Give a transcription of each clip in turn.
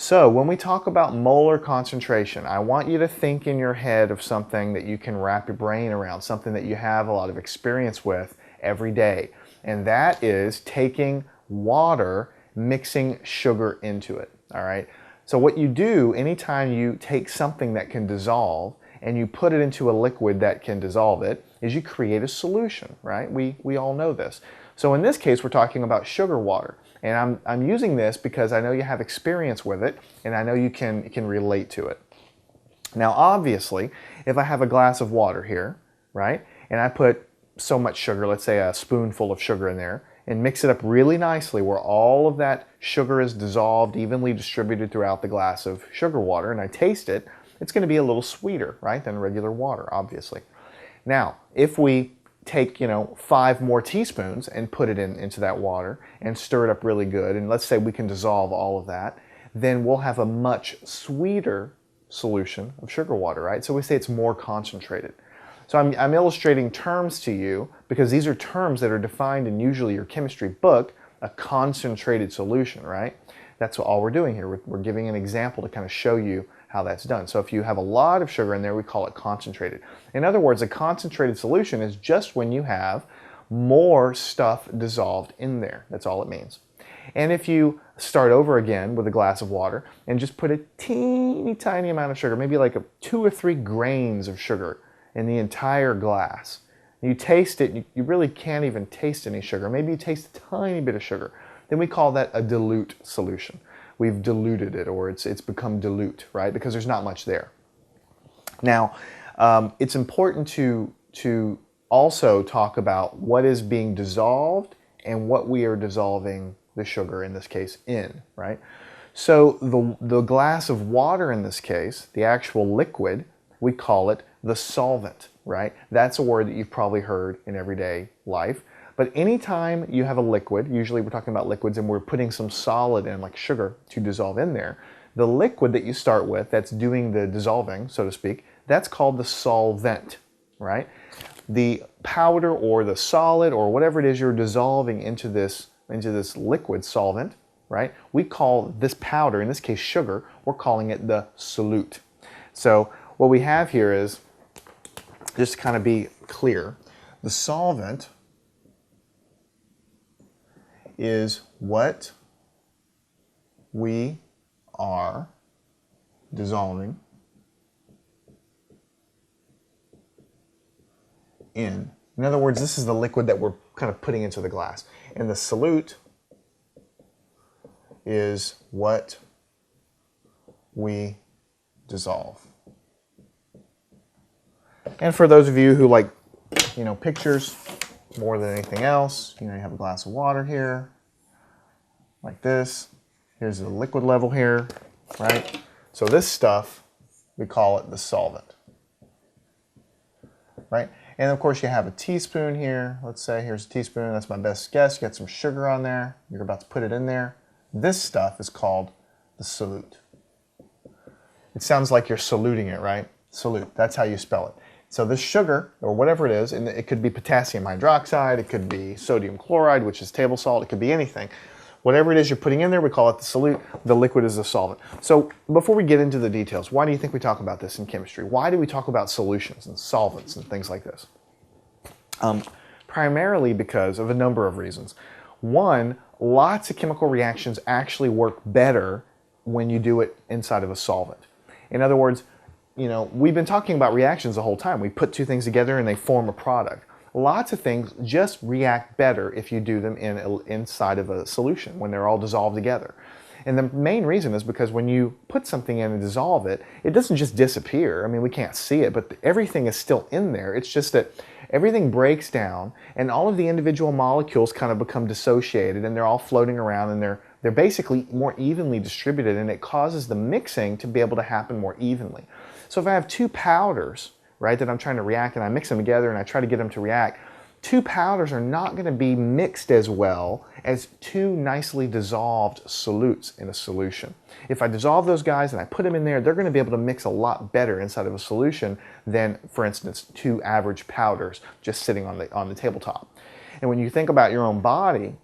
So when we talk about molar concentration, I want you to think in your head of something that you can wrap your brain around, something that you have a lot of experience with every day. And that is taking water, mixing sugar into it, all right? So what you do anytime you take something that can dissolve and you put it into a liquid that can dissolve it is you create a solution, right? We all know this. So in this case, we're talking about sugar water. And I'm using this because I know you have experience with it and I know you can relate to it. Now obviously, if I have a glass of water here, right, and I put so much sugar, let's say a spoonful of sugar in there, and mix it up really nicely where all of that sugar is dissolved, evenly distributed throughout the glass of sugar water, and I taste it, it's going to be a little sweeter, right, than regular water, obviously. Now, if we take 5 more teaspoons and put it into that water and stir it up really good, and let's say we can dissolve all of that, then we'll have a much sweeter solution of sugar water, right? So we say it's more concentrated. So I'm illustrating terms to you because these are terms that are defined in usually your chemistry book, a concentrated solution, right? That's all we're doing here. We're giving an example to kind of show you how that's done. So if you have a lot of sugar in there, we call it concentrated. In other words, a concentrated solution is just when you have more stuff dissolved in there. That's all it means. And if you start over again with a glass of water and just put a teeny tiny amount of sugar, maybe like 2 or 3 grains of sugar in the entire glass, you taste it, you really can't even taste any sugar. Maybe you taste a tiny bit of sugar. Then we call that a dilute solution. We've diluted it, or it's become dilute, right? Because there's not much there. Now, it's important to also talk about what is being dissolved and what we are dissolving the sugar, in this case, in, right? So the glass of water in this case, the actual liquid, we call it the solvent, right? That's a word that you've probably heard in everyday life. But anytime you have a liquid, usually we're talking about liquids and we're putting some solid in, like sugar, to dissolve in there, the liquid that you start with that's doing the dissolving, so to speak, that's called the solvent, right? The powder or the solid or whatever it is you're dissolving into this liquid solvent, right? We call this powder, in this case sugar, we're calling it the solute. So what we have here is, just to kind of be clear, the solvent is what we are dissolving in. In other words, this is the liquid that we're kind of putting into the glass. And the solute is what we dissolve. And for those of you who like, pictures more than anything else, you have a glass of water here, like this. Here's the liquid level here, right? So this stuff, we call it the solvent, right? And of course you have a teaspoon here. Let's say here's a teaspoon, that's my best guess. You got some sugar on there, you're about to put it in there. This stuff is called the solute. It sounds like you're saluting it, right? Solute, that's how you spell it. So this sugar, or whatever it is, and it could be potassium hydroxide, it could be sodium chloride, which is table salt, it could be anything. Whatever it is you're putting in there, we call it the solute. The liquid is the solvent. So before we get into the details, why do you think we talk about this in chemistry? Why do we talk about solutions and solvents and things like this? Primarily because of a number of reasons. One, lots of chemical reactions actually work better when you do it inside of a solvent. In other words, we've been talking about reactions the whole time. We put two things together and they form a product. Lots of things just react better if you do them inside of a solution, when they're all dissolved together. And the main reason is because when you put something in and dissolve it, it doesn't just disappear. I mean, we can't see it, but everything is still in there. It's just that everything breaks down and all of the individual molecules kind of become dissociated and they're all floating around and they're basically more evenly distributed, and it causes the mixing to be able to happen more evenly. So if I have 2 powders, right, that I'm trying to react and I mix them together and I try to get them to react, 2 powders are not going to be mixed as well as 2 nicely dissolved solutes in a solution. If I dissolve those guys and I put them in there, they're going to be able to mix a lot better inside of a solution than, for instance, 2 average powders just sitting on the tabletop. And when you think about your own body,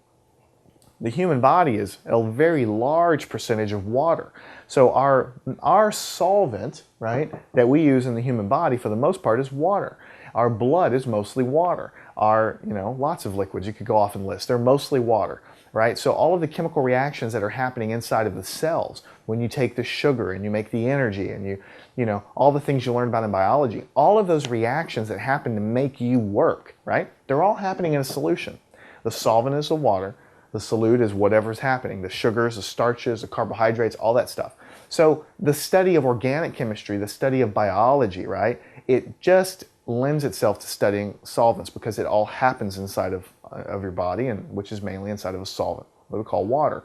the human body is a very large percentage of water. So our solvent, right, that we use in the human body for the most part is water. Our blood is mostly water. Our, lots of liquids you could go off and list, they're mostly water, right? So all of the chemical reactions that are happening inside of the cells, when you take the sugar and you make the energy and all the things you learn about in biology, all of those reactions that happen to make you work, right? They're all happening in a solution. The solvent is the water, the solute is whatever's happening, the sugars, the starches, the carbohydrates, all that stuff. So the study of organic chemistry, the study of biology, right, it just lends itself to studying solvents because it all happens inside of your body, and which is mainly inside of a solvent, what we call water.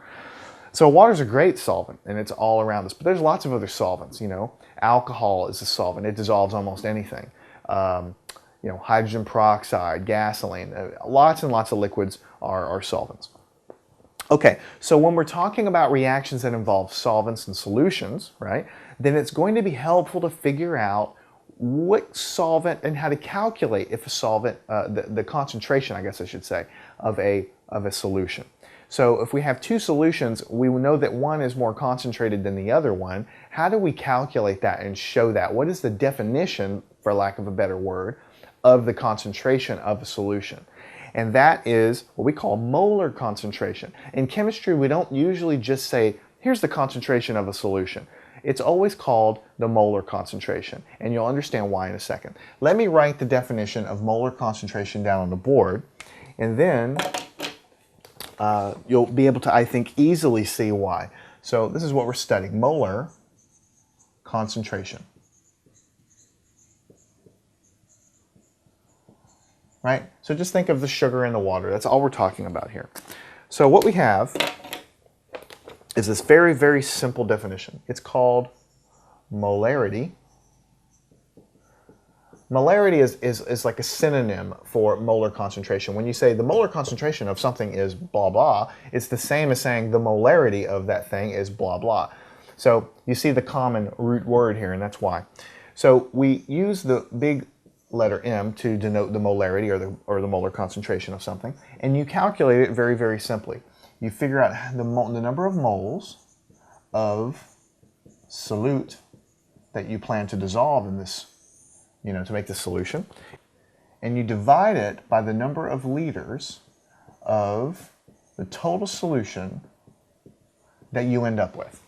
So water is a great solvent, and it's all around us. But there's lots of other solvents. Alcohol is a solvent; it dissolves almost anything. Hydrogen peroxide, gasoline, lots and lots of liquids are solvents. Okay, so when we're talking about reactions that involve solvents and solutions, right, then it's going to be helpful to figure out what solvent and how to calculate if a solvent, the concentration, I guess I should say, of a solution. So if we have two solutions, we know that one is more concentrated than the other one. How do we calculate that and show that? What is the definition, for lack of a better word, of the concentration of a solution? And that is what we call molar concentration. In chemistry, we don't usually just say, here's the concentration of a solution. It's always called the molar concentration, and you'll understand why in a second. Let me write the definition of molar concentration down on the board, and then you'll be able to, I think, easily see why. So this is what we're studying, molar concentration. Right? So just think of the sugar in the water. That's all we're talking about here. So what we have is this very, very simple definition. It's called molarity. Molarity is like a synonym for molar concentration. When you say the molar concentration of something is blah, blah, it's the same as saying the molarity of that thing is blah, blah. So you see the common root word here, and that's why. So we use the big letter M to denote the molarity or the molar concentration of something, and you calculate it very, very simply. You figure out the number of moles of solute that you plan to dissolve in this, to make this solution, and you divide it by the number of liters of the total solution that you end up with.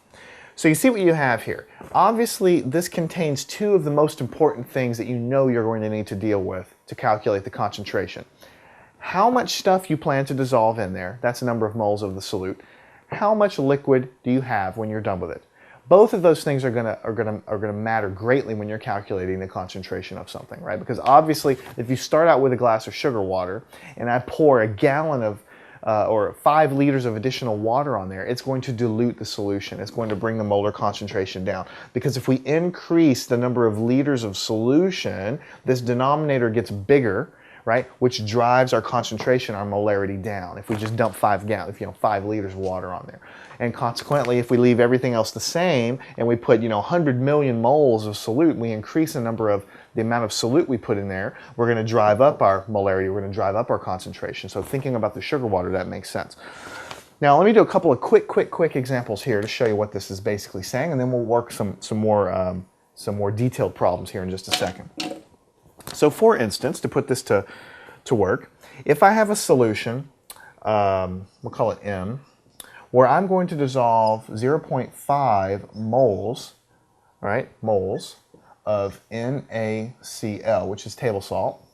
So you see what you have here. Obviously, this contains two of the most important things that you're going to need to deal with to calculate the concentration. How much stuff you plan to dissolve in there, that's the number of moles of the solute. How much liquid do you have when you're done with it? Both of those things are gonna matter greatly when you're calculating the concentration of something, right? Because obviously, if you start out with a glass of sugar water and I pour a gallon of or 5 liters of additional water on there, it's going to dilute the solution. It's going to bring the molar concentration down. Because if we increase the number of liters of solution, this denominator gets bigger, right? Which drives our concentration, our molarity down. If we just dump 5 liters of water on there. And consequently, if we leave everything else the same and we put, 100 million moles of solute, we increase the amount of solute we put in there, we're going to drive up our molarity, we're going to drive up our concentration. So thinking about the sugar water, that makes sense. Now let me do a couple of quick examples here to show you what this is basically saying, and then we'll work some more detailed problems here in just a second. So for instance, to put this to work, if I have a solution, we'll call it M, where I'm going to dissolve 0.5 moles, right, moles of NaCl, which is table salt,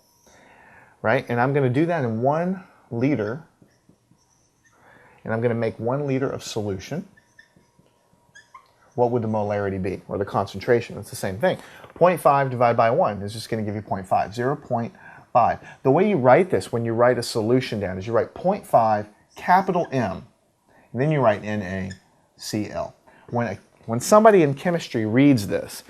right? And I'm going to do that in 1 liter, and I'm going to make 1 liter of solution. What would the molarity be, or the concentration? It's the same thing. 0.5 divided by 1 is just going to give you 0.5, 0.5. The way you write this when you write a solution down is you write 0.5 capital M, and then you write NaCl. When somebody in chemistry reads this,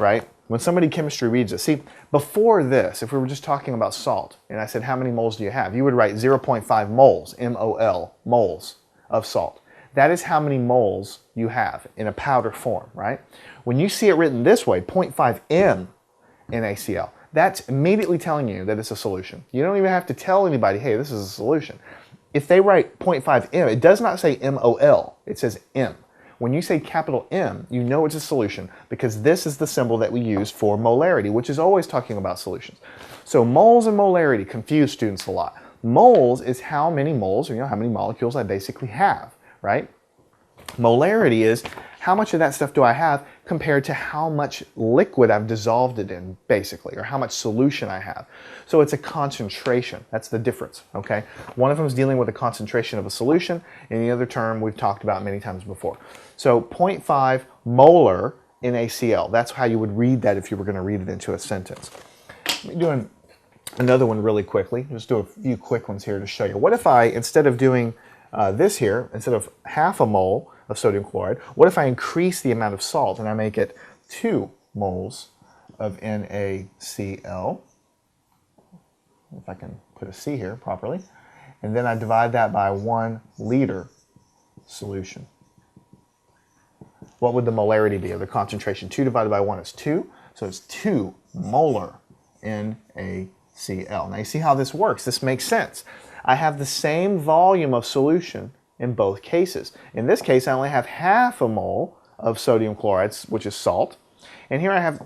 right? When somebody in chemistry reads it, see, before this, if we were just talking about salt, and I said, how many moles do you have? You would write 0.5 moles, M-O-L, moles of salt. That is how many moles you have in a powder form, right? When you see it written this way, 0.5 M NaCl, that's immediately telling you that it's a solution. You don't even have to tell anybody, hey, this is a solution. if they write 0.5 m, it does not say MOL, it says M. When you say capital M, you know it's a solution because this is the symbol that we use for molarity, which is always talking about solutions. So moles and molarity confuse students a lot. Moles is how many moles, or how many molecules I basically have, right? Molarity is how much of that stuff do I have compared to how much liquid I've dissolved it in, basically, or how much solution I have. So it's a concentration. That's the difference, okay? One of them is dealing with the concentration of a solution, and the other term we've talked about many times before. So 0.5 molar NaCl. That's how you would read that if you were going to read it into a sentence. Let me do another one really quickly. Just do a few quick ones here to show you. What if I, instead of doing this here, instead of half a mole of sodium chloride, what if I increase the amount of salt and I make it 2 moles of NaCl? If I can put a C here properly. And then I divide that by 1 liter solution. What would the molarity be, or the concentration? 2 divided by 1 is 2, so it's 2 molar NaCl. Now you see how this works. This makes sense. I have the same volume of solution in both cases. In this case, I only have half a mole of sodium chloride, which is salt. And here I have,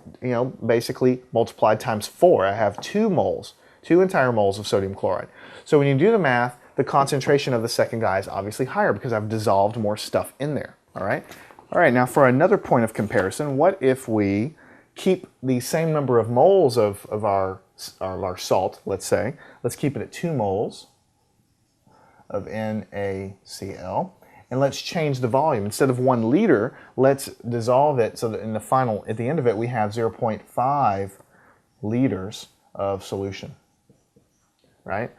basically multiplied times 4. I have 2 moles, 2 entire moles of sodium chloride. So when you do the math, the concentration of the second guy is obviously higher because I've dissolved more stuff in there, all right? All right, now for another point of comparison, what if we keep the same number of moles of our salt, let's say. Let's keep it at 2 moles of NaCl. And let's change the volume. Instead of 1 liter, let's dissolve it so that in the final, at the end of it, we have 0.5 liters of solution, right?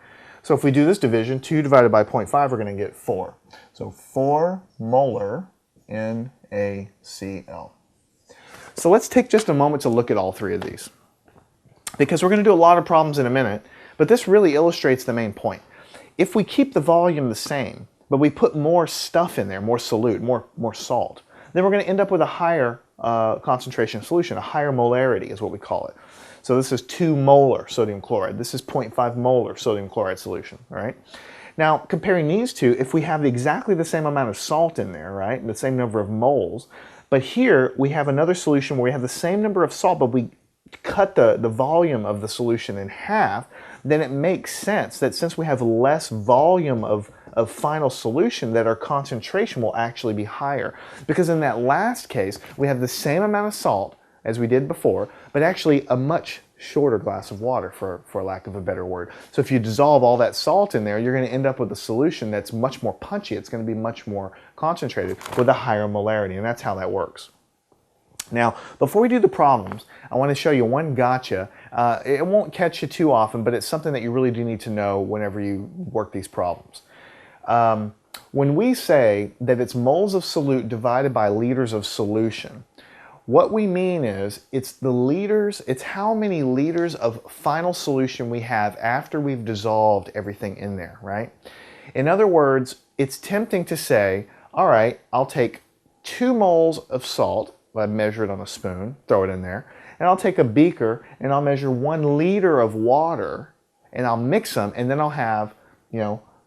So if we do this division, 2 divided by 0.5, we're going to get 4. So 4 molar NaCl. So let's take just a moment to look at all 3 of these, because we're going to do a lot of problems in a minute, but this really illustrates the main point. If we keep the volume the same, but we put more stuff in there, more solute, more salt, then we're going to end up with a higher concentration of solution, a higher molarity is what we call it. So this is 2 molar sodium chloride. This is 0.5 molar sodium chloride solution, all right? Now, comparing these two, if we have exactly the same amount of salt in there, right, the same number of moles, but here we have another solution where we have the same number of salt, but we cut the volume of the solution in half, then it makes sense that since we have less volume of final solution, that our concentration will actually be higher. Because in that last case, we have the same amount of salt as we did before, but actually a much shorter glass of water, for lack of a better word. So if you dissolve all that salt in there, you're going to end up with a solution that's much more punchy. It's going to be much more concentrated with a higher molarity, and that's how that works. Now, before we do the problems, I want to show you one gotcha. It won't catch you too often, but it's something that you really do need to know whenever you work these problems. When we say that it's moles of solute divided by liters of solution, what we mean is it's how many liters of final solution we have after we've dissolved everything in there, right? In other words, it's tempting to say, all right, I'll take 2 moles of salt, I measure it on a spoon, throw it in there, and I'll take a beaker and I'll measure 1 liter of water and I'll mix them, and then I'll have,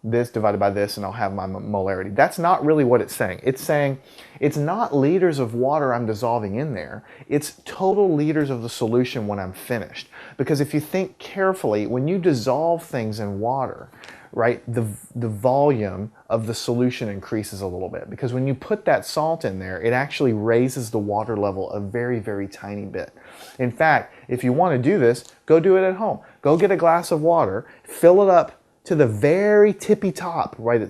this divided by this, and I'll have my molarity. That's not really what it's saying. It's saying it's not liters of water I'm dissolving in there. It's total liters of the solution when I'm finished. Because if you think carefully, when you dissolve things in water, right, the volume of the solution increases a little bit. Because when you put that salt in there, it actually raises the water level a very, very tiny bit. In fact, if you want to do this, go do it at home. Go get a glass of water, fill it up to the very tippy top, right,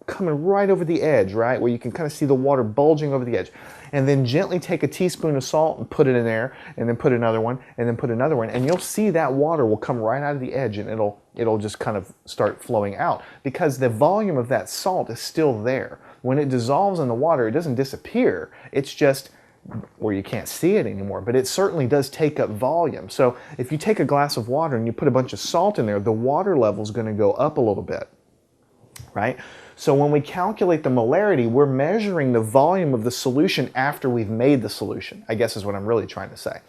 coming right over the edge, right, where you can kind of see the water bulging over the edge. And then gently take a teaspoon of salt and put it in there, and then put another one, and then put another one, and you'll see that water will come right out of the edge, and it'll just kind of start flowing out, because the volume of that salt is still there. When it dissolves in the water, it doesn't disappear. It's just where you can't see it anymore, but it certainly does take up volume. So if you take a glass of water and you put a bunch of salt in there, the water level is going to go up a little bit, right? So when we calculate the molarity, we're measuring the volume of the solution after we've made the solution, I guess is what I'm really trying to say.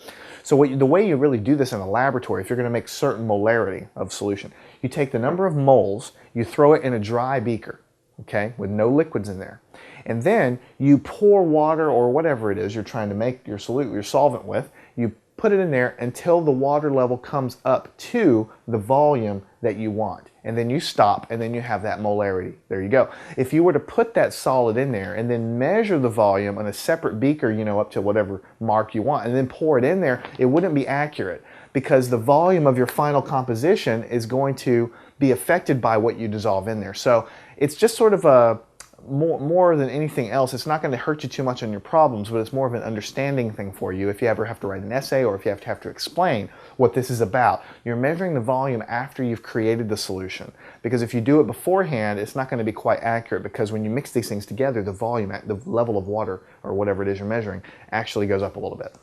So the way you really do this in a laboratory, if you're going to make certain molarity of solution, you take the number of moles, you throw it in a dry beaker, okay, with no liquids in there. And then you pour water or whatever it is you're trying to make your solvent with, you put it in there until the water level comes up to the volume that you want. And then you stop, and then you have that molarity. There you go. If you were to put that solid in there and then measure the volume on a separate beaker, you know, up to whatever mark you want, and then pour it in there, it wouldn't be accurate because the volume of your final composition is going to be affected by what you dissolve in there. So it's just sort of a more than anything else, it's not going to hurt you too much on your problems, but it's more of an understanding thing for you if you ever have to write an essay or if you have to explain what this is about. You're measuring the volume after you've created the solution, because if you do it beforehand, it's not going to be quite accurate, because when you mix these things together, the volume, the level of water or whatever it is you're measuring actually goes up a little bit.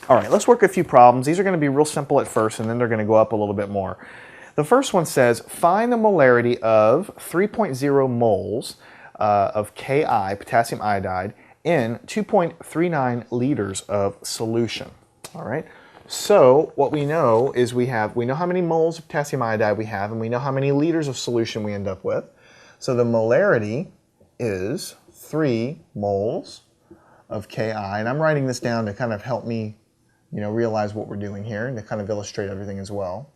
All right, let's work a few problems. These are going to be real simple at first, and then they're going to go up a little bit more. The first one says, find the molarity of 3.0 moles of Ki, potassium iodide, in 2.39 liters of solution. All right. So what we know is we know how many moles of potassium iodide we have, and we know how many liters of solution we end up with. So the molarity is 3 moles of Ki, and I'm writing this down to kind of help me, you know, realize what we're doing here and to kind of illustrate everything as well.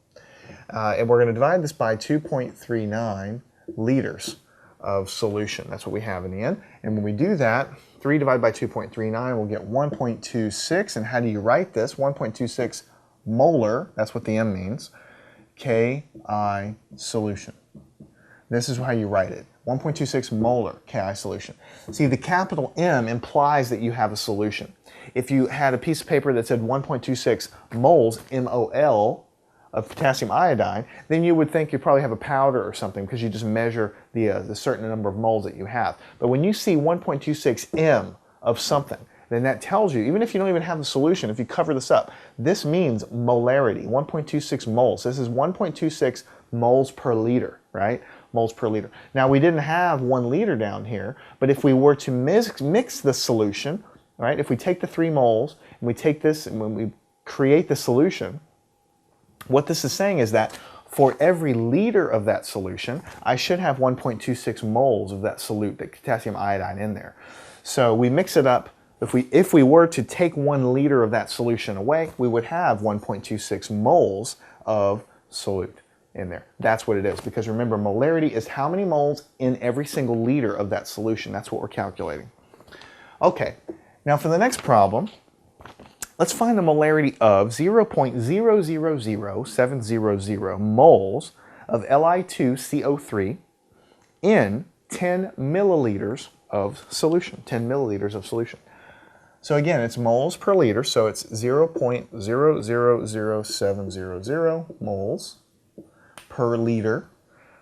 And we're going to divide this by 2.39 liters of solution. That's what we have in the end. And when we do that, 3 divided by 2.39, we'll get 1.26. And how do you write this? 1.26 molar, that's what the M means, Ki solution. This is how you write it. 1.26 molar Ki solution. See, the capital M implies that you have a solution. If you had a piece of paper that said 1.26 moles, M-O-L, of potassium iodide, then you would think you probably have a powder or something, because you just measure the certain number of moles that you have. But when you see 1.26 M of something, then that tells you, even if you don't even have the solution, if you cover this up, this means molarity, 1.26 moles. This is 1.26 moles per liter, right? Moles per liter. Now, we didn't have 1 liter down here, but if we were to mix the solution, right, if we take the 3 moles and we take this and when we create the solution, what this is saying is that for every liter of that solution, I should have 1.26 moles of that solute, the potassium iodide, in there. So we mix it up. If we were to take 1 liter of that solution away, we would have 1.26 moles of solute in there. That's what it is, because remember, molarity is how many moles in every single liter of that solution. That's what we're calculating. Okay, now for the next problem, let's find the molarity of 0.000700 moles of Li2CO3 in 10 milliliters of solution. 10 milliliters of solution. So again, it's moles per liter, so it's 0.000700 moles per liter.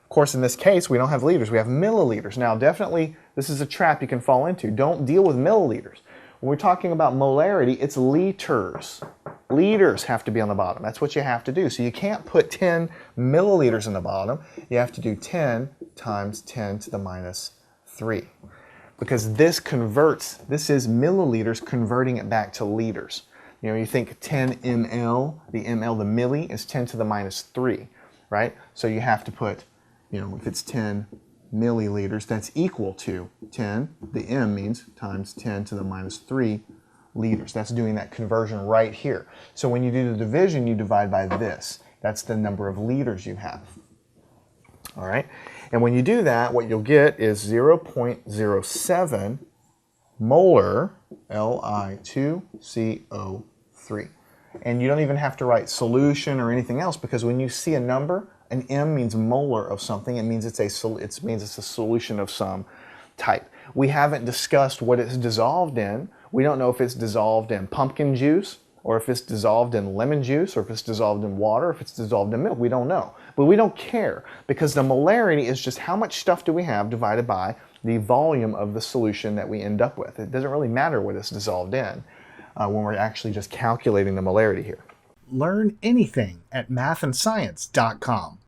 Of course, in this case, we don't have liters, we have milliliters. Now, definitely, this is a trap you can fall into. Don't deal with milliliters. When we're talking about molarity, it's liters. Liters have to be on the bottom. That's what you have to do. So you can't put 10 milliliters in the bottom. You have to do 10 times 10 to the minus 3. Because this converts, this is milliliters converting it back to liters. You know, you think 10 ml, the ml, the milli, is 10 to the minus 3, right? So you have to put, you know, if it's 10 milliliters, that's equal to 10, the M means times 10 to the minus 3 liters. That's doing that conversion right here. So when you do the division, you divide by this. That's the number of liters you have. All right? And when you do that, what you'll get is 0.07 molar Li2CO3. And you don't even have to write solution or anything else, because when you see a number, an M means molar of something. It means it's a solution of some type. We haven't discussed what it's dissolved in. We don't know if it's dissolved in pumpkin juice, or if it's dissolved in lemon juice, or if it's dissolved in water, if it's dissolved in milk. We don't know. But we don't care, because the molarity is just how much stuff do we have divided by the volume of the solution that we end up with. It doesn't really matter what it's dissolved in when we're actually just calculating the molarity here. Learn anything at mathandscience.com.